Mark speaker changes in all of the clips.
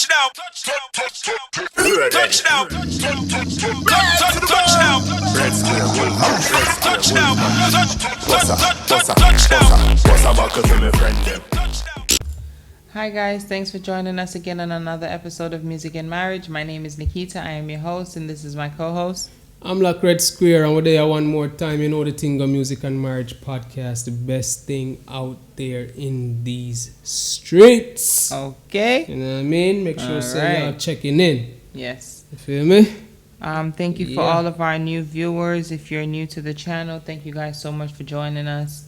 Speaker 1: Touchdown. Touchdown. Touchdown.
Speaker 2: Red square, one
Speaker 1: Touchdown.
Speaker 2: what's a buckle to my friend them?
Speaker 3: Hi guys, thanks for joining us again on another episode of Music and Marriage. My name is Nikita, I am your host, and this is my co-host.
Speaker 4: I'm like Red Square, and we're there one more time. You know the thing of Music and Marriage podcast, the best thing out there in these streets.
Speaker 3: Okay.
Speaker 4: You know what I mean? Make sure
Speaker 3: All
Speaker 4: y'all checking in.
Speaker 3: Yes.
Speaker 4: You feel me?
Speaker 3: Thank you for all of our new viewers. If you're new to the channel, thank you guys so much for joining us.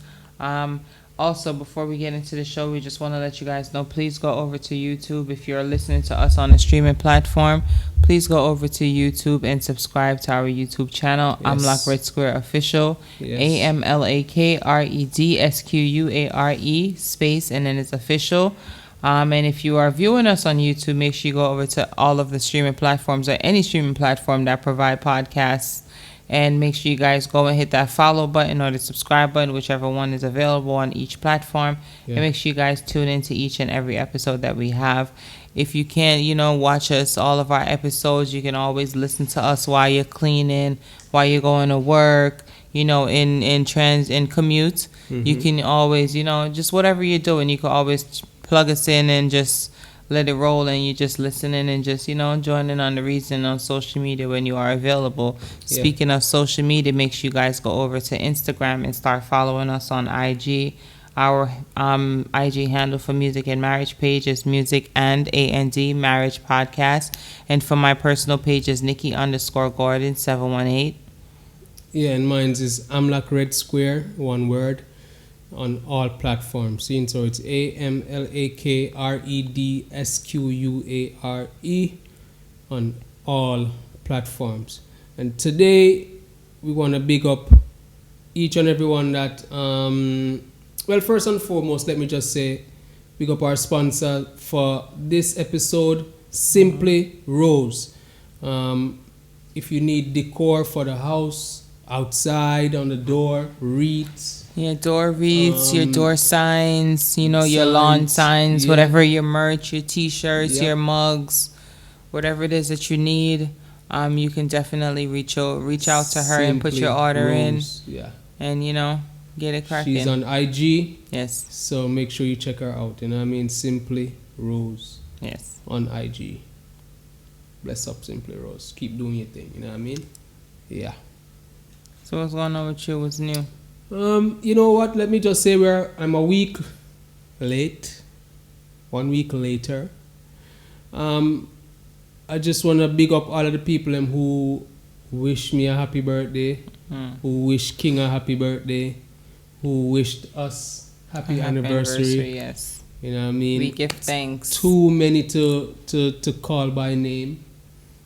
Speaker 3: Also, before we get into the show, we just want to let you guys know, please go over to YouTube. If you're listening to us on a streaming platform, please go over to YouTube and subscribe to our YouTube channel.
Speaker 4: Yes.
Speaker 3: Amlak Red Square Official.
Speaker 4: Yes.
Speaker 3: AMLAKREDSQUARE space, and then it's official. And if you are viewing us on YouTube, make sure you go over to all of the streaming platforms or any streaming platform that provide podcasts. And make sure you guys go and hit that follow button or the subscribe button, whichever one is available on each platform.
Speaker 4: Yeah.
Speaker 3: And make sure you guys tune into each and every episode that we have. If you can't, watch us, all of our episodes, you can always listen to us while you're cleaning, while you're going to work, in commute.
Speaker 4: Mm-hmm.
Speaker 3: You can always, just whatever you're doing, you can always plug us in and just let it roll, and you just listening and just joining on the reason on social media when you are available.
Speaker 4: Yeah.
Speaker 3: Speaking of social media, make sure you guys go over to Instagram and start following us on IG. Our IG handle for Music and Marriage page is Music and A&D Marriage Podcast, and for my personal page is Nikki_Gordon 718.
Speaker 4: Yeah, and mine is Amlak Red Square, one word, on all platforms. So it's AMLAKREDSQUARE on all platforms. And today we want to big up each and everyone that first and foremost, let me just say big up our sponsor for this episode, Simply Rose. If you need decor for the house, outside, on the door, wreaths,
Speaker 3: your door wreaths, your door signs, your
Speaker 4: signs,
Speaker 3: lawn signs,
Speaker 4: yeah.
Speaker 3: whatever, your merch, your t-shirts,
Speaker 4: Yeah.
Speaker 3: your mugs, whatever it is that you need, you can definitely reach out to her and put your order
Speaker 4: Rose,
Speaker 3: in, and get it cracking.
Speaker 4: She's on IG,
Speaker 3: Yes.
Speaker 4: so make sure you check her out. You know what I mean? Simply Rose.
Speaker 3: Yes.
Speaker 4: On IG. Bless up, Simply Rose. Keep doing your thing. You know what I mean? Yeah.
Speaker 3: So what's going on with you? What's new?
Speaker 4: You know what? Let me just say I'm a week late. 1 week later. I just want to big up all of the people who wish me a happy birthday, who wish King a happy birthday, who wished us happy anniversary.
Speaker 3: Yes.
Speaker 4: You know what I mean?
Speaker 3: We give thanks.
Speaker 4: Too many to call by name.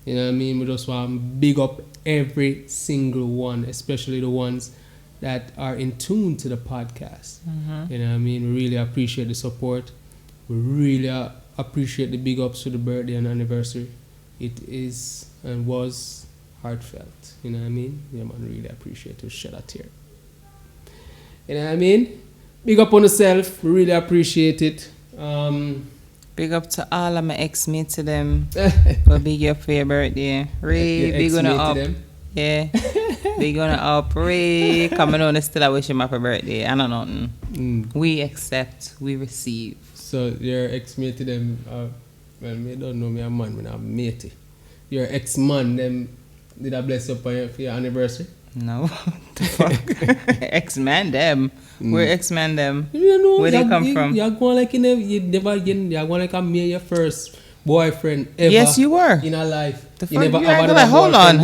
Speaker 4: You know what I mean? We just want to big up every single one, especially the ones that are in tune to the podcast.
Speaker 3: Mm-hmm.
Speaker 4: You know what I mean? We really appreciate the support. We really appreciate the big ups for the birthday and anniversary. It is and was heartfelt. You know what I mean? Yeah, man, really appreciate to shed a tear. You know what I mean? Big up on yourself. We really appreciate it.
Speaker 3: Big up to all of my ex-mates to them. But big up for your birthday. Ray, big on up. Yeah. Big on up. Ray, coming on still I wish him happy birthday. I don't know. We accept, we receive.
Speaker 4: So your ex-mate to them, me don't know me a man, me a matey. Your ex-man, them did I bless you for your anniversary?
Speaker 3: No. The fuck? Ex-man them. Where ex-man them?
Speaker 4: You know,
Speaker 3: where they come from?
Speaker 4: You're going like you're going like a me your first boyfriend ever.
Speaker 3: Yes, you were.
Speaker 4: In a life.
Speaker 3: The
Speaker 4: You
Speaker 3: fuck?
Speaker 4: never
Speaker 3: You
Speaker 4: have
Speaker 3: act
Speaker 4: another
Speaker 3: like, hold
Speaker 4: boyfriend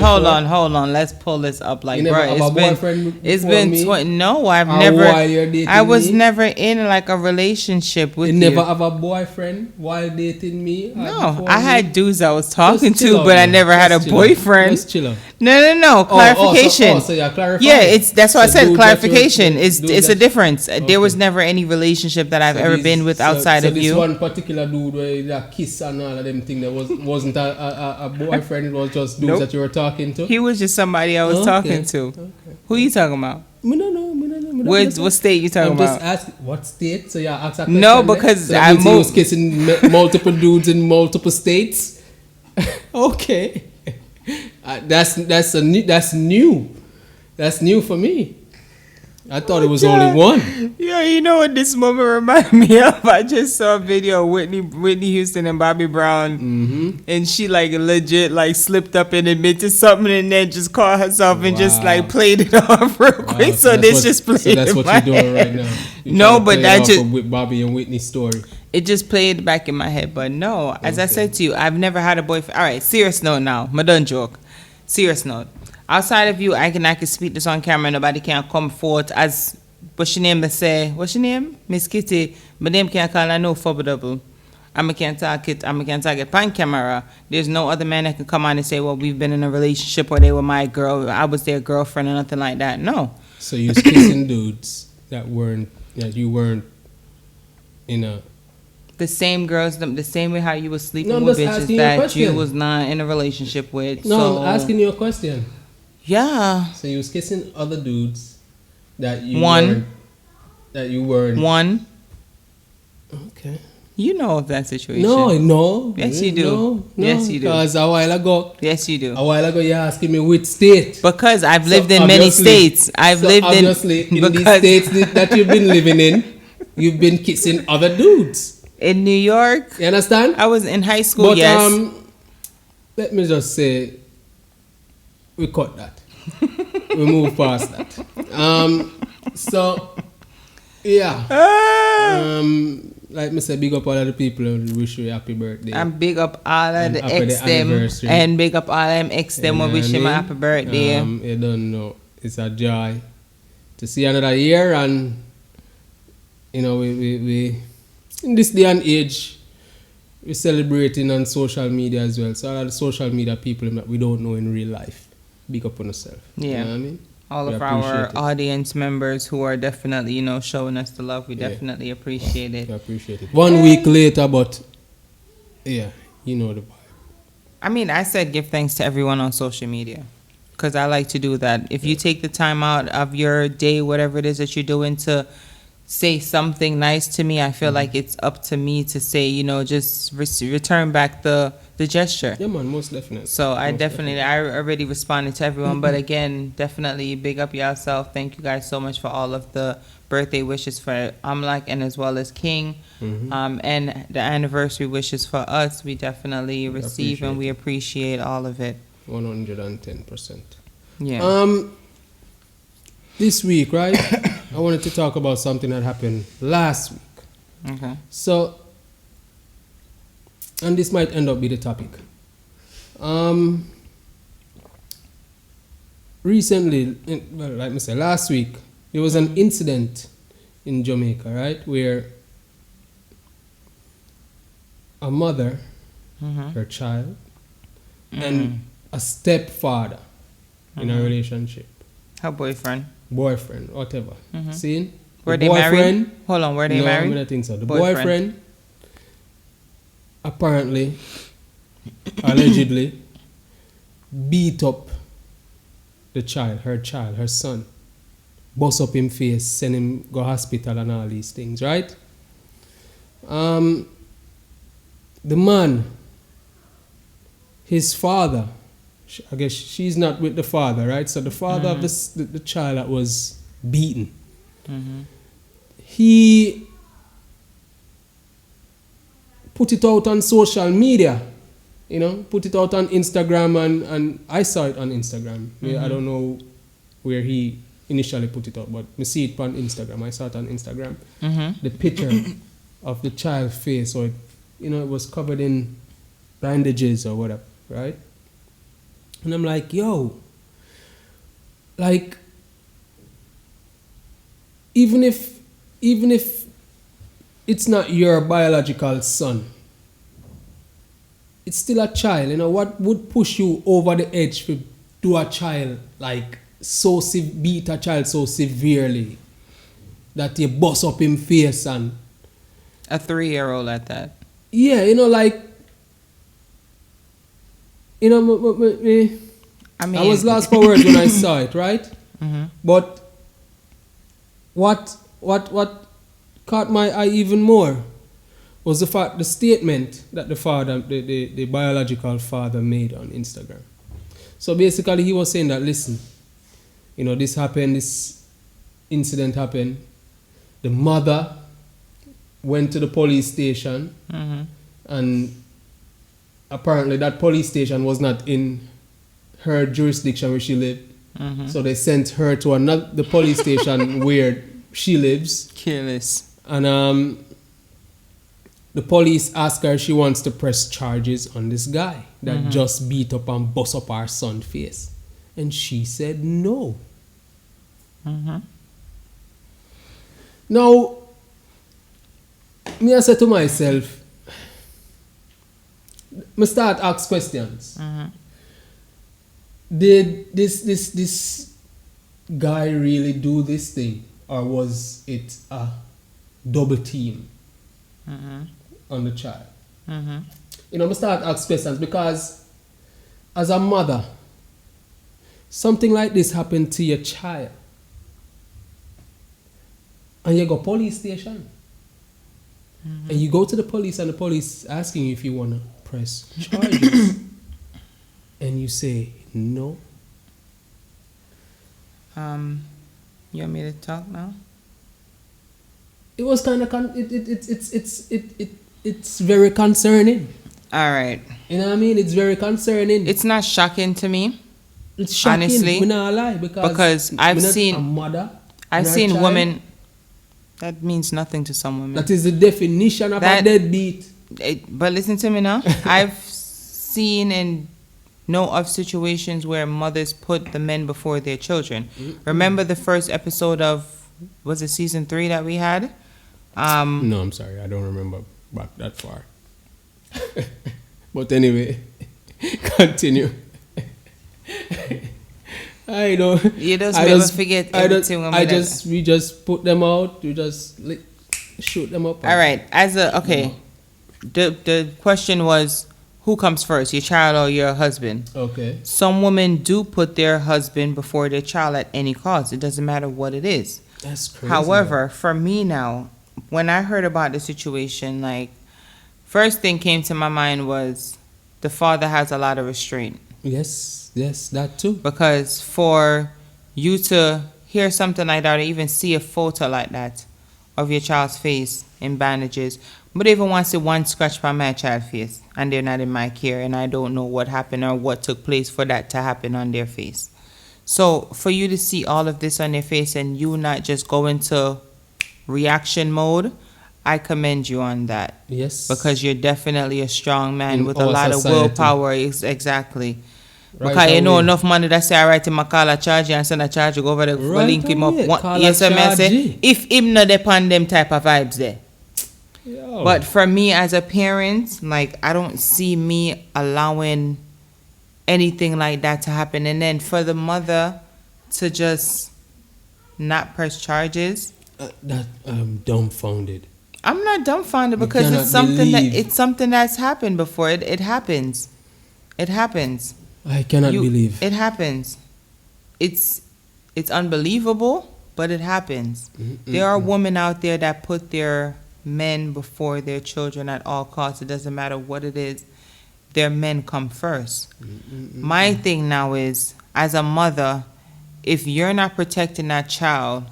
Speaker 3: on. Let's pull this up. Like,
Speaker 4: You never
Speaker 3: bro,
Speaker 4: have a boyfriend
Speaker 3: it's
Speaker 4: before
Speaker 3: been
Speaker 4: me?
Speaker 3: no, I've
Speaker 4: Or
Speaker 3: never.
Speaker 4: while you're dating
Speaker 3: I was
Speaker 4: me?
Speaker 3: never in like a relationship with
Speaker 4: You
Speaker 3: you.
Speaker 4: never have a boyfriend while dating me? or
Speaker 3: No,
Speaker 4: before
Speaker 3: I
Speaker 4: me?
Speaker 3: had dudes I was talking
Speaker 4: Just chill
Speaker 3: to,
Speaker 4: out,
Speaker 3: but I
Speaker 4: man.
Speaker 3: never had a
Speaker 4: Just chill out.
Speaker 3: boyfriend.
Speaker 4: Just chill out.
Speaker 3: No. Clarification.
Speaker 4: So you're clarifying?
Speaker 3: Yeah, that's why I
Speaker 4: So
Speaker 3: said
Speaker 4: dudes that
Speaker 3: clarification.
Speaker 4: you're-
Speaker 3: It's
Speaker 4: dudes
Speaker 3: a
Speaker 4: that-
Speaker 3: difference.
Speaker 4: Okay.
Speaker 3: There was never any relationship that I've ever been with outside of
Speaker 4: this
Speaker 3: you.
Speaker 4: one particular dude where that kiss and all of them thing that wasn't a boyfriend, it was just dudes
Speaker 3: Nope.
Speaker 4: that you were talking to?
Speaker 3: He was just somebody I was
Speaker 4: Okay.
Speaker 3: talking to.
Speaker 4: Okay.
Speaker 3: Who you talking about?
Speaker 4: Me no know.
Speaker 3: What state you talking
Speaker 4: I'm
Speaker 3: about?
Speaker 4: just asking what state. So yeah, ask that
Speaker 3: No,
Speaker 4: question,
Speaker 3: because
Speaker 4: so that
Speaker 3: I
Speaker 4: means he was kissing multiple dudes in multiple states. Okay, that's new. That's new for me. I thought it was only one.
Speaker 3: Yeah, you know what this moment reminded me of? I just saw a video of Whitney Houston and Bobby Brown, and she like legit like slipped up and admitted something, and then just caught herself and just
Speaker 4: Wow.
Speaker 3: like played it off real quick. So this just played.
Speaker 4: So that's
Speaker 3: in
Speaker 4: what
Speaker 3: my
Speaker 4: you're doing
Speaker 3: head.
Speaker 4: right now. You're
Speaker 3: No,
Speaker 4: trying to
Speaker 3: but
Speaker 4: play
Speaker 3: that
Speaker 4: it off
Speaker 3: just
Speaker 4: of with Bobby and Whitney's story.
Speaker 3: it just played back in my head. But no, as I
Speaker 4: Okay.
Speaker 3: said to you, I've never had a boyfriend. All right, serious note now. My done joke. Serious note. Outside of you, I can speak this on camera. Nobody can come forth as what's your name? They say what's your name, Miss Kitty. But them can't call her no for double. I can't talk it. I can't talk it pan camera. There's no other man that can come on and say, well, we've been in a relationship or they were my girl. I was their girlfriend or nothing like that. No.
Speaker 4: So you was kissing dudes that you weren't in a.
Speaker 3: The same girls, the same way how you was sleeping
Speaker 4: No, I'm
Speaker 3: with
Speaker 4: just
Speaker 3: bitches
Speaker 4: asking you a
Speaker 3: that
Speaker 4: question.
Speaker 3: you was not in a relationship with.
Speaker 4: No,
Speaker 3: so,
Speaker 4: I'm asking you a question.
Speaker 3: Yeah.
Speaker 4: So you was kissing other dudes that you
Speaker 3: One.
Speaker 4: weren't. That you weren't.
Speaker 3: One.
Speaker 4: Okay.
Speaker 3: You know of that situation.
Speaker 4: No.
Speaker 3: Yes, you do.
Speaker 4: No,
Speaker 3: Yes, you do.
Speaker 4: Because a while ago,
Speaker 3: Yes, you do.
Speaker 4: you're asking me which state.
Speaker 3: Because I've
Speaker 4: So
Speaker 3: lived in many
Speaker 4: obviously-
Speaker 3: states. I've
Speaker 4: so
Speaker 3: lived in
Speaker 4: obviously in these
Speaker 3: because
Speaker 4: states that you've been living in, you've been kissing other dudes.
Speaker 3: in New York,
Speaker 4: You understand?
Speaker 3: I was in high school.
Speaker 4: But
Speaker 3: yes.
Speaker 4: let me just say, we cut that. We move past that. So yeah. Like me say, big up all of the people and wish you a happy birthday.
Speaker 3: And big up all of
Speaker 4: And
Speaker 3: the
Speaker 4: happy
Speaker 3: ex
Speaker 4: the
Speaker 3: them
Speaker 4: anniversary.
Speaker 3: and big up all them ex them.
Speaker 4: You
Speaker 3: We
Speaker 4: know
Speaker 3: wish
Speaker 4: what I
Speaker 3: him a
Speaker 4: mean?
Speaker 3: happy birthday.
Speaker 4: You don't know. It's a joy to see another year, and you know we in this day and age we're celebrating on social media as well. So all of the social media people that we don't know in real life, big up on yourself.
Speaker 3: Yeah.
Speaker 4: You know what I mean?
Speaker 3: All
Speaker 4: We
Speaker 3: of our
Speaker 4: appreciate it.
Speaker 3: audience members who are definitely, showing us the love. We
Speaker 4: Yeah.
Speaker 3: definitely appreciate it.
Speaker 4: We appreciate it. 1 week later, but yeah, you know the vibe.
Speaker 3: I mean, I said give thanks to everyone on social media because I like to do that. If you take the time out of your day, whatever it is that you're doing, to say something nice to me, I feel like it's up to me to say, just return back the gesture.
Speaker 4: Yeah, man, most definitely.
Speaker 3: So I
Speaker 4: Most
Speaker 3: definitely, I already responded to everyone. But again, definitely big up yourself. Thank you guys so much for all of the birthday wishes for Amlak and as well as King. And the anniversary wishes for us. We definitely receive and we appreciate all of it.
Speaker 4: 110%.
Speaker 3: Yeah.
Speaker 4: This week, right? I wanted to talk about something that happened last week.
Speaker 3: Okay.
Speaker 4: So, and this might end up be the topic. Recently, like I said, last week, there was an incident in Jamaica, right, where a mother, her child, and a stepfather in a relationship,
Speaker 3: Her boyfriend.
Speaker 4: boyfriend, whatever. See?
Speaker 3: Were
Speaker 4: The
Speaker 3: they married?
Speaker 4: boyfriend-
Speaker 3: Hold on, were they
Speaker 4: no,
Speaker 3: married?
Speaker 4: I don't think so. The
Speaker 3: Boyfriend.
Speaker 4: boyfriend apparently, allegedly, beat up the child, her son. Bust up him face, send him go hospital and all these things, right? The man, his father, I guess she's not with the father, right? So the father of the child that was beaten, he put it out on social media, put it out on Instagram, and I saw it on Instagram. I don't know where he initially put it out, but I see it on Instagram. I saw it on Instagram. The picture of the child's face, so it was covered in bandages or whatever, right? And I'm like, yo, like, even if it's not your biological son, it's still a child. What would push you over the edge to do a child like beat a child so severely that you bust up him face and
Speaker 3: A 3-year-old at that.
Speaker 4: yeah, like I
Speaker 3: I mean,
Speaker 4: was lost for words when I saw it, right? But what caught my eye even more was the statement that the father, the biological father, made on Instagram. So basically, he was saying that, listen, this happened, this incident happened. The mother went to the police station, and apparently that police station was not in her jurisdiction where she lived. So they sent her to the police station where she lives.
Speaker 3: Careless.
Speaker 4: And the police ask her if she wants to press charges on this guy that just beat up and bust up her son's face. And she said no. Now, me I said to myself, I start ask questions. Did this guy really do this thing? Or was it a double team on the child? I start ask questions because as a mother, something like this happened to your child, and you go police station, and you go to the police, and the police asking you if you want to press charges, and you say no.
Speaker 3: You want me to talk now?
Speaker 4: It was kind of it's very concerning.
Speaker 3: All right.
Speaker 4: You know what I mean? It's very concerning.
Speaker 3: It's not shocking to me.
Speaker 4: It's shocking.
Speaker 3: Honestly,
Speaker 4: I'm not lie because
Speaker 3: I've
Speaker 4: I'm not
Speaker 3: seen
Speaker 4: a mother.
Speaker 3: I've
Speaker 4: and her
Speaker 3: seen
Speaker 4: child.
Speaker 3: women. That means nothing to some women.
Speaker 4: That is the definition of a deadbeat.
Speaker 3: But listen to me now. I've seen and know of situations where mothers put the men before their children. Remember the first episode of, was it season 3 that we had?
Speaker 4: No, I'm sorry. I don't remember back that far. But anyway, continue. I know.
Speaker 3: You just never forget everything when
Speaker 4: we just put them out. We just shoot them up.
Speaker 3: All right. The question was, who comes first, your child or your husband?
Speaker 4: Okay.
Speaker 3: Some women do put their husband before their child at any cost. It doesn't matter what it is.
Speaker 4: That's crazy.
Speaker 3: However, for me now, when I heard about the situation, first thing came to my mind was the father has a lot of restraint.
Speaker 4: Yes, that too.
Speaker 3: Because for you to hear something like that or even see a photo like that of your child's face in bandages, but even once see one scratch by my child's face and they're not in my care and I don't know what happened or what took place for that to happen on their face. So for you to see all of this on their face and you not just go into reaction mode, I commend you on that.
Speaker 4: Yes.
Speaker 3: Because you're definitely a strong man with a lot of willpower. Exactly.
Speaker 4: Right,
Speaker 3: because you know enough money that say, all right, him call a charge and send a charge, go over there, link him up. Yes, I say, if him not depend them type of vibes there. Yo. But for me as a parent, I don't see me allowing anything like that to happen. And then for the mother to just not press charges.
Speaker 4: That I'm dumbfounded.
Speaker 3: I'm not dumbfounded because it's something that's happened before. It happens. It happens.
Speaker 4: I cannot believe.
Speaker 3: It happens. It's unbelievable, but it happens. There are women out there that put their men before their children at all costs. It doesn't matter what it is. Their men come first. My thing now is, as a mother, if you're not protecting that child,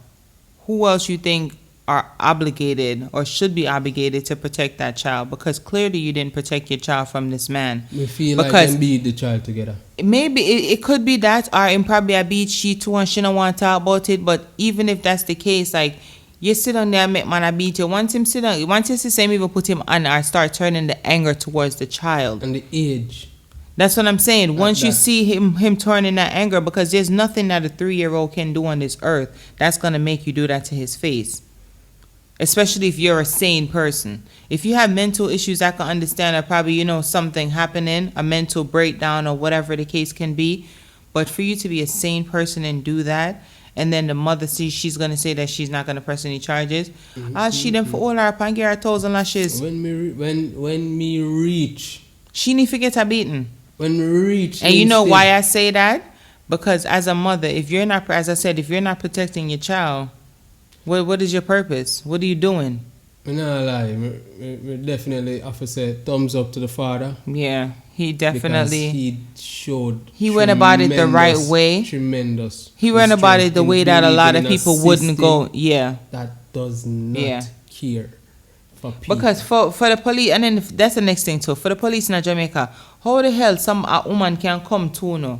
Speaker 3: who else you think are obligated or should be obligated to protect that child? Because clearly you didn't protect your child from this man.
Speaker 4: We feel like them beat the child together.
Speaker 3: Maybe it could be that, or in probably a beat she too and she don't want to talk about it. But even if that's the case, you sit on there and make man a beat you. Once you see him even put him on or start turning the anger towards the child.
Speaker 4: And the age.
Speaker 3: That's what I'm saying. Once you see him turning that anger, because there's nothing that a 3-year-old can do on this earth that's going to make you do that to his face. Especially if you're a sane person. If you have mental issues, I can understand that probably, something happening, a mental breakdown or whatever the case can be. But for you to be a sane person and do that, and then the mother sees she's going to say that she's not going to press any charges, she then for all her up and get her 1,000 lashes.
Speaker 4: When me reach.
Speaker 3: She need to get her beaten.
Speaker 4: When we reach.
Speaker 3: And you know why I say that? Because as a mother, if you're not, as I said, if you're not protecting your child, What is your purpose? What are you doing?
Speaker 4: I'm not lie. Me definitely have to say thumbs up to the father.
Speaker 3: Yeah, he
Speaker 4: Because
Speaker 3: definitely.
Speaker 4: he showed.
Speaker 3: He went about it the right way.
Speaker 4: Tremendous.
Speaker 3: He went about it the way that a lot of people wouldn't go.
Speaker 4: system
Speaker 3: Yeah.
Speaker 4: That does not
Speaker 3: Yeah.
Speaker 4: care for people.
Speaker 3: Because for the police, and then that's the next thing too. For the police in Jamaica, how the hell a woman can come to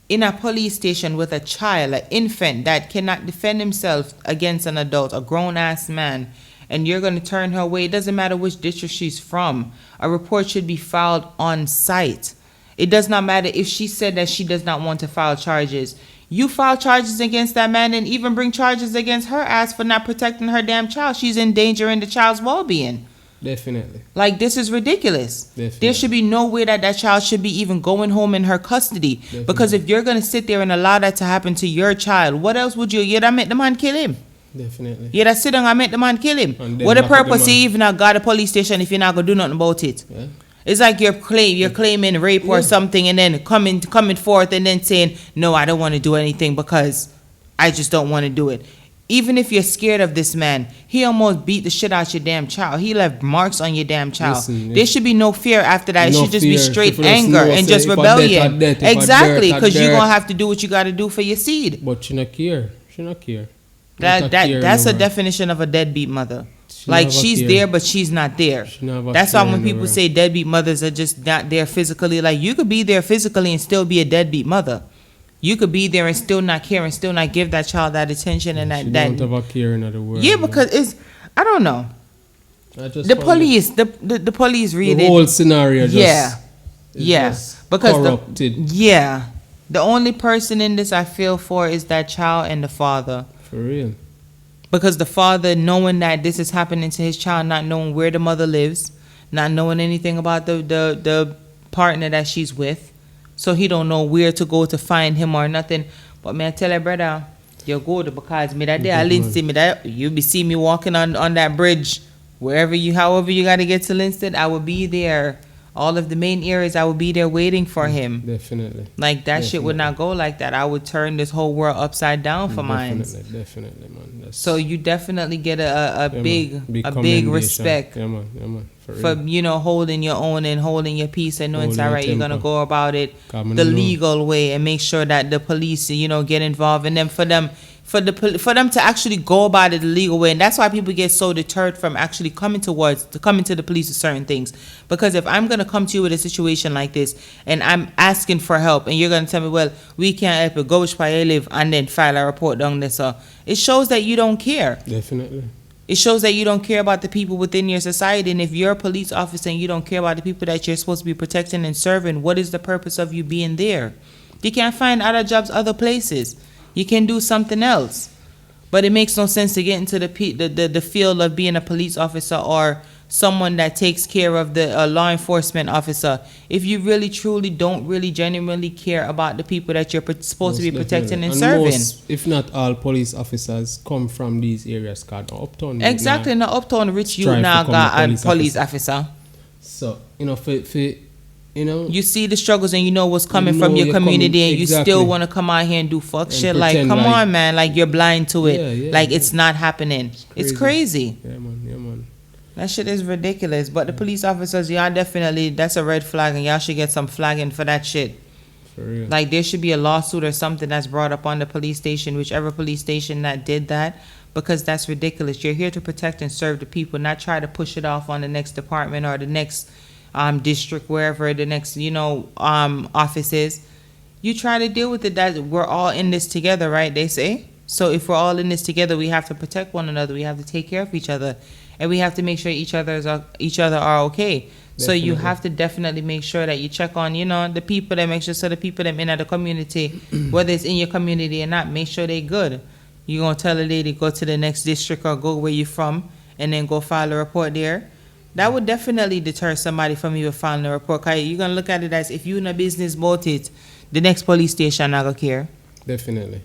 Speaker 3: in a police station with a child, an infant that cannot defend himself against an adult, a grown ass man, and you're going to turn her away? It doesn't matter which district she's from. A report should be filed on site. It does not matter if she said that she does not want to file charges. You file charges against that man and even bring charges against her ass for not protecting her damn child. She's endangering the child's well-being.
Speaker 4: Definitely.
Speaker 3: Like, this is ridiculous.
Speaker 4: Definitely.
Speaker 3: There should be no way that that child should be even going home in her custody.
Speaker 4: Definitely.
Speaker 3: Because if you're going to sit there and allow that to happen to your child, what else would you? You'd have make the man kill him.
Speaker 4: Definitely.
Speaker 3: You'd have sit down and make the man kill him.
Speaker 4: And then
Speaker 3: What the
Speaker 4: lock up the
Speaker 3: purpose you
Speaker 4: man.
Speaker 3: even have got a police station if you're not going to do nothing about it?
Speaker 4: Yeah.
Speaker 3: It's like you're claiming rape or
Speaker 4: Yeah.
Speaker 3: something, and then coming forth and then saying, no, I don't want to do anything because I just don't want to do it. Even if you're scared of this man, he almost beat the shit out your damn child. He left marks on your damn child.
Speaker 4: Listen,
Speaker 3: There should be no fear after that. It
Speaker 4: No
Speaker 3: should just be
Speaker 4: fear.
Speaker 3: straight
Speaker 4: If you just
Speaker 3: anger
Speaker 4: know,
Speaker 3: and
Speaker 4: say,
Speaker 3: just
Speaker 4: if a
Speaker 3: rebellion.
Speaker 4: death, a death. If a
Speaker 3: Exactly,
Speaker 4: dirt, a
Speaker 3: because you're
Speaker 4: dirt.
Speaker 3: going to have to do what you got to do for your seed.
Speaker 4: But she not care. She not care.
Speaker 3: That's a definition of a deadbeat mother.
Speaker 4: She
Speaker 3: Like,
Speaker 4: never
Speaker 3: she's
Speaker 4: care.
Speaker 3: there, but she's not there.
Speaker 4: She never
Speaker 3: That's why
Speaker 4: care
Speaker 3: when people
Speaker 4: nowhere.
Speaker 3: say deadbeat mothers are just not there physically, like, you could be there physically and still be a deadbeat mother. You could be there and still not care and still not give that child that attention and
Speaker 4: She
Speaker 3: that.
Speaker 4: don't have a care in other words.
Speaker 3: Yeah, because it's, I don't know.
Speaker 4: I just
Speaker 3: The
Speaker 4: found
Speaker 3: police, the police
Speaker 4: it-
Speaker 3: really.
Speaker 4: the whole scenario just
Speaker 3: Yeah.
Speaker 4: is
Speaker 3: Yeah,
Speaker 4: just
Speaker 3: because
Speaker 4: corrupted.
Speaker 3: yeah, the only person in this I feel for is that child and the father.
Speaker 4: For real.
Speaker 3: Because the father, knowing that this is happening to his child, not knowing where the mother lives, not knowing anything about the partner that she's with, so he don't know where to go to find him or nothing. But man, I tell her brother, you go to, because me that day I Lindsay, me that you be see me walking on that bridge, however you got to get to Linston, I will be there. All of the main areas, I will be there waiting for him.
Speaker 4: Definitely.
Speaker 3: Like, that shit would not go like that. I would turn this whole world upside down for mine.
Speaker 4: Definitely, man. That's
Speaker 3: So you definitely get a
Speaker 4: yeah,
Speaker 3: big
Speaker 4: man. Big
Speaker 3: big
Speaker 4: commendation.
Speaker 3: respect
Speaker 4: Yeah, man. For
Speaker 3: for
Speaker 4: real.
Speaker 3: holding your own and holding your peace and knowing it's
Speaker 4: Holding
Speaker 3: all right.
Speaker 4: your
Speaker 3: You're gonna
Speaker 4: temper.
Speaker 3: go about it
Speaker 4: Come on,
Speaker 3: the
Speaker 4: know.
Speaker 3: legal way and make sure that the police get involved, and then for them to actually go about it the legal way. And that's why people get so deterred from actually coming to the police with certain things. Because if I'm gonna come to you with a situation like this and I'm asking for help and you're gonna tell me, well, we can't help you, go which way you live, and then file a report down there, so it shows that you don't care.
Speaker 4: Definitely.
Speaker 3: It shows that you don't care about the people within your society. And if you're a police officer and you don't care about the people that you're supposed to be protecting and serving, what is the purpose of you being there? You can't find other jobs other places. You can do something else. But it makes no sense to get into the field of being a police officer or someone that takes care of the law enforcement officer if you really truly don't really genuinely care about the people that you're supposed to be
Speaker 4: Most
Speaker 3: protecting and
Speaker 4: definitely.
Speaker 3: serving.
Speaker 4: Most, if not all police officers come from these areas, cause the uptown.
Speaker 3: Exactly. Now uptown rich youth
Speaker 4: strive
Speaker 3: now
Speaker 4: to become
Speaker 3: got
Speaker 4: a
Speaker 3: a
Speaker 4: police
Speaker 3: police officer.
Speaker 4: So for
Speaker 3: You see the struggles and you know what's coming
Speaker 4: You
Speaker 3: from
Speaker 4: know
Speaker 3: your
Speaker 4: you're
Speaker 3: community,
Speaker 4: coming-
Speaker 3: and you
Speaker 4: exactly.
Speaker 3: still want to come out here and do fuck
Speaker 4: And
Speaker 3: shit. Like,
Speaker 4: pretend
Speaker 3: come
Speaker 4: like-
Speaker 3: on, man. Like, you're blind to it.
Speaker 4: Yeah,
Speaker 3: like,
Speaker 4: yeah.
Speaker 3: it's not happening. It's crazy.
Speaker 4: Yeah, man.
Speaker 3: That shit is ridiculous. But the police officers, y'all definitely, that's a red flag, and y'all should get some flagging for that shit.
Speaker 4: For real.
Speaker 3: Like, there should be a lawsuit or something that's brought up on the police station, whichever police station that did that, because that's ridiculous. You're here to protect and serve the people, not try to push it off on the next department or the next district, wherever the next, office is. You try to deal with it, that we're all in this together, right? They say. So if we're all in this together, we have to protect one another. We have to take care of each other. And we have to make sure each other are okay. So you
Speaker 4: Definitely.
Speaker 3: have to definitely make sure that you check on, the people that make sure, so the people that in the community, whether it's in your community or not, make sure they good. You're going to tell a lady, go to the next district or go where you're from and then go file a report there. That would definitely deter somebody from even filing a report. 'Cause you're going to look at it as if you're in a business about it, the next police station not going to care.
Speaker 4: Definitely.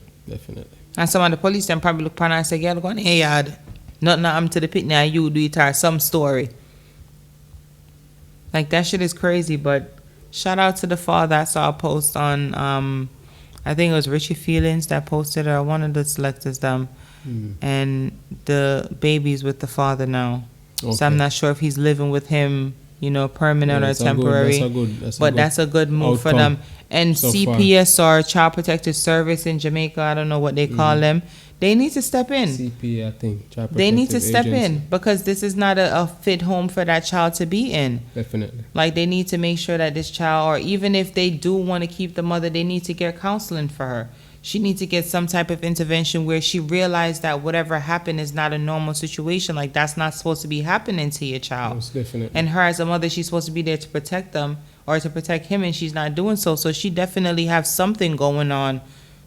Speaker 3: And some of the police then probably look upon her and say, girl, go on here, yard. Nothing happened to the pit now, you do it or some story. Like, that shit is crazy. But shout out to the father. I saw a post on, I think it was Richie Feelings that posted, or one of the selectors, and the baby's with the father now. So I'm
Speaker 4: Okay.
Speaker 3: not sure if he's living with him, permanent
Speaker 4: Yeah,
Speaker 3: or
Speaker 4: that's a good-
Speaker 3: temporary.
Speaker 4: that's a good
Speaker 3: move for
Speaker 4: outcome
Speaker 3: them. And
Speaker 4: so far.
Speaker 3: CPSR, Child Protective Service in Jamaica, I don't know what they call them. They need to step in.
Speaker 4: CPA, I think. Child
Speaker 3: They need to
Speaker 4: Protective
Speaker 3: step
Speaker 4: Agency.
Speaker 3: in because this is not a fit home for that child to be in.
Speaker 4: Definitely.
Speaker 3: Like, they need to make sure that this child, or even if they do want to keep the mother, they need to get counseling for her. She needs to get some type of intervention where she realized that whatever happened is not a normal situation. Like, that's not supposed to be happening to your child.
Speaker 4: Most definitely.
Speaker 3: And her as a mother, she's supposed to be there to protect them or to protect him, and she's not doing so. So she definitely has something going on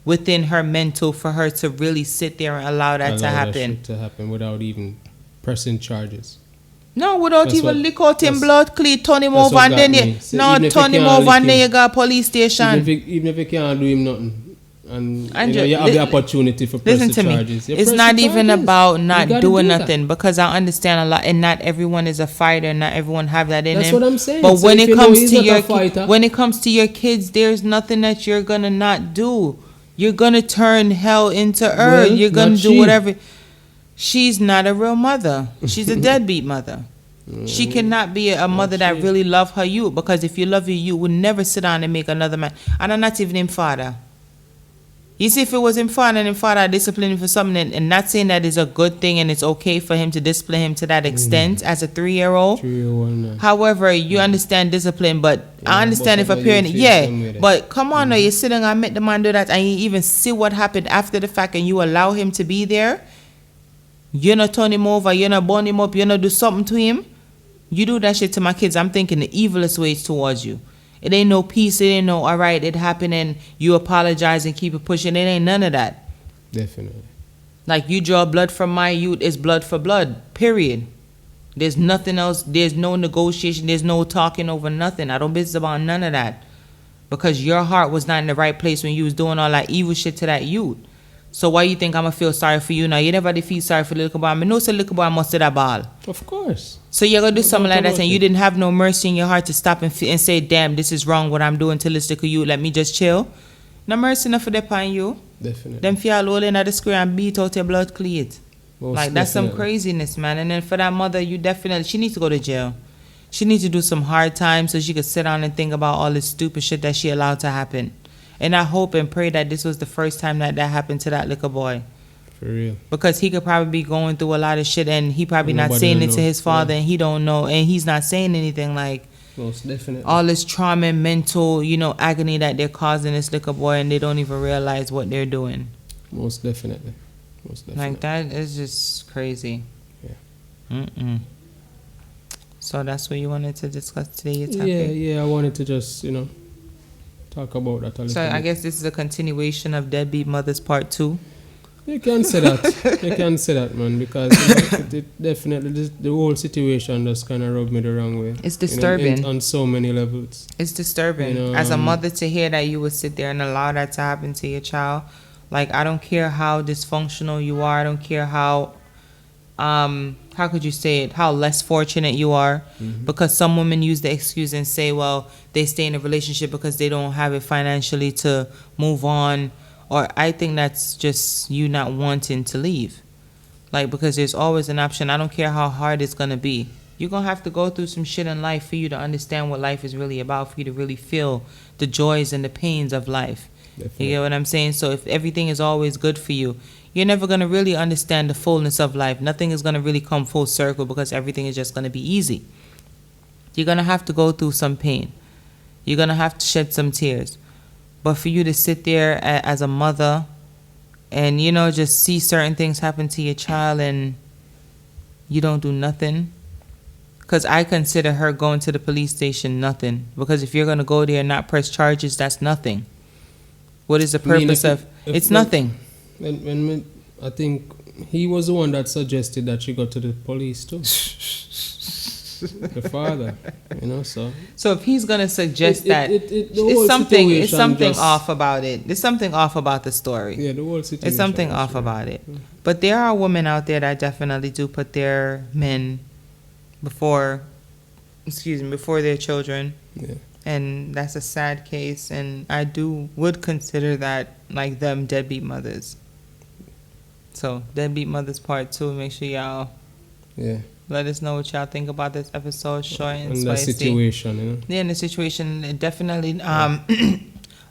Speaker 3: within her mental for her to really sit there and allow that to happen.
Speaker 4: shit to happen without even pressing charges.
Speaker 3: No, without
Speaker 4: That's
Speaker 3: even
Speaker 4: what-
Speaker 3: lick out him
Speaker 4: that's-
Speaker 3: blood, clean, turn him
Speaker 4: that's
Speaker 3: over,
Speaker 4: what
Speaker 3: and
Speaker 4: got
Speaker 3: then
Speaker 4: me.
Speaker 3: you,
Speaker 4: So
Speaker 3: no,
Speaker 4: even if
Speaker 3: turn
Speaker 4: you
Speaker 3: him
Speaker 4: can't
Speaker 3: over, and
Speaker 4: lick
Speaker 3: then
Speaker 4: him-
Speaker 3: you got a police station.
Speaker 4: Even if you can't do him nothing, and
Speaker 3: Andrew,
Speaker 4: you have the opportunity for
Speaker 3: Listen
Speaker 4: pressing
Speaker 3: to me.
Speaker 4: charges. You
Speaker 3: It's
Speaker 4: press
Speaker 3: not
Speaker 4: the
Speaker 3: even
Speaker 4: charges.
Speaker 3: about
Speaker 4: You
Speaker 3: not
Speaker 4: gotta
Speaker 3: doing
Speaker 4: do that.
Speaker 3: nothing because I understand a lot, and not everyone is a fighter. Not everyone have that in
Speaker 4: That's
Speaker 3: them.
Speaker 4: what I'm saying.
Speaker 3: But
Speaker 4: So
Speaker 3: when
Speaker 4: if
Speaker 3: it
Speaker 4: you know
Speaker 3: comes
Speaker 4: he's
Speaker 3: to
Speaker 4: not a
Speaker 3: your
Speaker 4: fighter-
Speaker 3: when it comes to your kids, there's nothing that you're gonna not do. You're gonna turn hell into earth.
Speaker 4: Well,
Speaker 3: You're gonna
Speaker 4: not
Speaker 3: do
Speaker 4: she.
Speaker 3: whatever. She's not a real mother. She's a deadbeat mother. She cannot be a mother that
Speaker 4: she.
Speaker 3: really love her youth, because if you love your youth, would never sit down and make another man. And I'm not even him father. You see, if it was him father and him father disciplining him for something, and not saying that is a good thing and it's okay for him to discipline him to that extent as a 3-year-old.
Speaker 4: 301 now.
Speaker 3: However, you understand discipline, but I
Speaker 4: Yeah,
Speaker 3: understand
Speaker 4: both
Speaker 3: if a
Speaker 4: of them
Speaker 3: parent,
Speaker 4: you feel
Speaker 3: yeah,
Speaker 4: some way there.
Speaker 3: but come on, now you're sitting and make the man do that, and you even see what happened after the fact, and you allow him to be there. You're not turn him over, you're not burn him up, you're not do something to him. You do that shit to my kids, I'm thinking the evilest ways towards you. It ain't no peace, it ain't no, all right, it happened and you apologize and keep it pushing. It ain't none of that.
Speaker 4: Definitely.
Speaker 3: Like, you draw blood from my youth, it's blood for blood, period. There's nothing else, there's no negotiation, there's no talking over nothing. I don't business about none of that. Because your heart was not in the right place when you was doing all that evil shit to that youth. So why you think I'm gonna feel sorry for you now? You never did feel sorry for the little boy. I know the little boy must have that ball.
Speaker 4: Of course.
Speaker 3: So you're gonna do
Speaker 4: No
Speaker 3: something
Speaker 4: doubt
Speaker 3: like that,
Speaker 4: about
Speaker 3: and you
Speaker 4: it.
Speaker 3: didn't have no mercy in your heart to stop and say, "Damn, this is wrong. What I'm doing to this little you. Let me just chill." No mercy enough for that upon you.
Speaker 4: Definitely.
Speaker 3: Them feel all in at the square and beat out your blood clean.
Speaker 4: Most
Speaker 3: Like, that's some
Speaker 4: definitely.
Speaker 3: craziness, man. And then for that mother, she needs to go to jail. She needs to do some hard time so she could sit down and think about all this stupid shit that she allowed to happen. And I hope and pray that this was the first time that happened to that little boy.
Speaker 4: For real.
Speaker 3: Because he could probably be going through a lot of shit, and he probably not
Speaker 4: Nobody
Speaker 3: saying
Speaker 4: don't
Speaker 3: it to
Speaker 4: know.
Speaker 3: his father,
Speaker 4: Yeah.
Speaker 3: and he don't know, and he's not saying anything. Like,
Speaker 4: Most definitely.
Speaker 3: all this trauma and mental, agony that they're causing this little boy, and they don't even realize what they're doing.
Speaker 4: Most definitely. Most definitely.
Speaker 3: Like, that is just crazy.
Speaker 4: Yeah.
Speaker 3: So that's what you wanted to discuss today, your topic?
Speaker 4: Yeah. I wanted to just, talk about that a little
Speaker 3: So I
Speaker 4: bit.
Speaker 3: guess this is a continuation of Deadbeat Mothers Part 2.
Speaker 4: You can say that. You can say that, man, because it definitely, the whole situation just kind of rubbed me the wrong way.
Speaker 3: It's disturbing.
Speaker 4: On so many levels.
Speaker 3: It's disturbing.
Speaker 4: You know,
Speaker 3: As a mother, to hear that you would sit there and allow that to happen to your child. Like, I don't care how dysfunctional you are. I don't care how could you say it, how less fortunate you are. Because some women use the excuse and say, well, they stay in a relationship because they don't have it financially to move on. Or I think that's just you not wanting to leave. Like, because there's always an option. I don't care how hard it's going to be. You're going to have to go through some shit in life for you to understand what life is really about, for you to really feel the joys and the pains of life.
Speaker 4: Definitely.
Speaker 3: You get what I'm saying? So if everything is always good for you, you're never going to really understand the fullness of life. Nothing is going to really come full circle because everything is just going to be easy. You're going to have to go through some pain. You're going to have to shed some tears. But for you to sit there as a mother and, just see certain things happen to your child and you don't do nothing. Because I consider her going to the police station nothing. Because if you're going to go there and not press charges, that's nothing. What is the purpose of... It's nothing.
Speaker 4: I think he was the one that suggested that she go to the police too. The father, so.
Speaker 3: So if he's gonna suggest that,
Speaker 4: the whole
Speaker 3: it's something
Speaker 4: situation
Speaker 3: off about it. There's something off about the story.
Speaker 4: Yeah, the whole situation.
Speaker 3: There's something
Speaker 4: was
Speaker 3: off
Speaker 4: right.
Speaker 3: about it. But there are women out there that definitely do put their men before their children.
Speaker 4: Yeah.
Speaker 3: And that's a sad case, and I would consider that like them deadbeat mothers. So, Deadbeat Mothers Part 2. Make sure y'all
Speaker 4: Yeah.
Speaker 3: let us know what y'all think about this episode. Short and
Speaker 4: And the
Speaker 3: spicy.
Speaker 4: situation, you know.
Speaker 3: Yeah, in the situation, definitely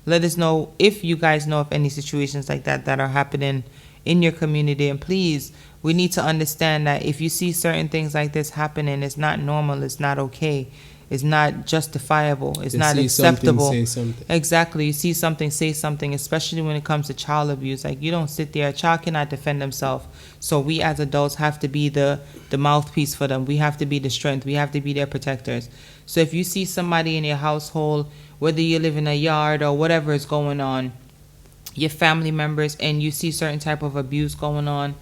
Speaker 3: let us know if you guys know of any situations like that that are happening in your community. And please, we need to understand that if you see certain things like this happening, it's not normal, it's not okay, it's not justifiable, it's
Speaker 4: You
Speaker 3: not
Speaker 4: see
Speaker 3: acceptable.
Speaker 4: something, say something.
Speaker 3: Exactly. You see something, say something, especially when it comes to child abuse. Like, you don't sit there. A child cannot defend themselves. So we as adults have to be the mouthpiece for them. We have to be the strength. We have to be their protectors. So if you see somebody in your household, whether you live in a yard or whatever is going on, your family members, and you see certain type of abuse going on,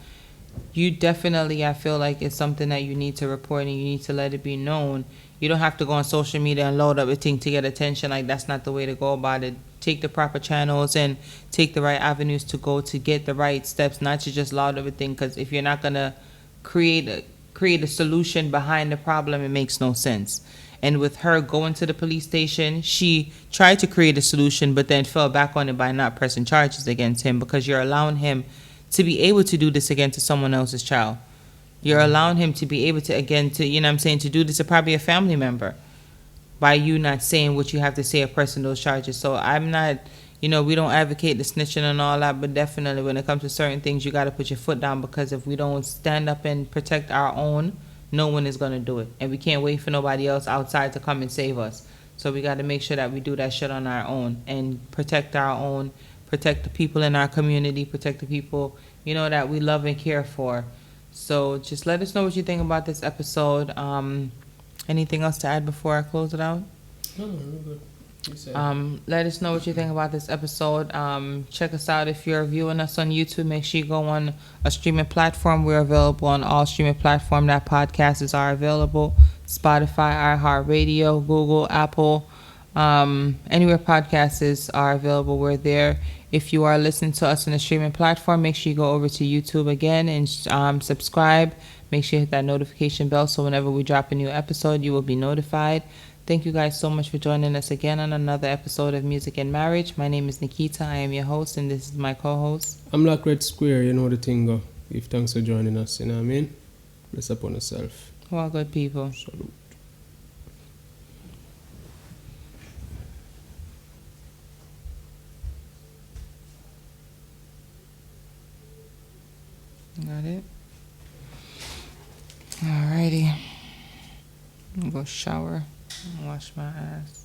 Speaker 3: you definitely, I feel like it's something that you need to report and you need to let it be known. You don't have to go on social media and load up a thing to get attention. Like, that's not the way to go about it. Take the proper channels and take the right avenues to go to get the right steps, not to just load up a thing. Because if you're not gonna create a solution behind the problem, it makes no sense. And with her going to the police station, she tried to create a solution, but then fell back on it by not pressing charges against him, because you're allowing him to be able to do this again to someone else's child. You're allowing him to be able to, again, to, you know what I'm saying, to do this to probably a family member by you not saying what you have to say or pressing those charges. So I'm not, we don't advocate the snitching and all that, but definitely when it comes to certain things, you got to put your foot down, because if we don't stand up and protect our own, no one is going to do it. And we can't wait for nobody else outside to come and save us. So we got to make sure that we do that shit on our own and protect our own, protect the people in our community, protect the people, that we love and care for. So just let us know what you think about this episode. Anything else to add before I close it out?
Speaker 4: No, good.
Speaker 3: Let us know what you think about this episode. Check us out if you're viewing us on YouTube. Make sure you go on a streaming platform. We're available on all streaming platforms that podcasts are available. Spotify, iHeartRadio, Google, Apple, anywhere podcasts are available, we're there. If you are listening to us on a streaming platform, make sure you go over to YouTube again and subscribe. Make sure you hit that notification bell so whenever we drop a new episode, you will be notified. Thank you guys so much for joining us again on another episode of Music and Marriage. My name is Nikita. I am your host, and this is my co-host.
Speaker 4: I'm Black Red Square, you know the thing go. Give thanks for joining us, you know what I mean? Bless upon yourself.
Speaker 3: Well, good people.
Speaker 4: Salute.
Speaker 3: Got it? Alrighty. I'm gonna go shower and wash my ass.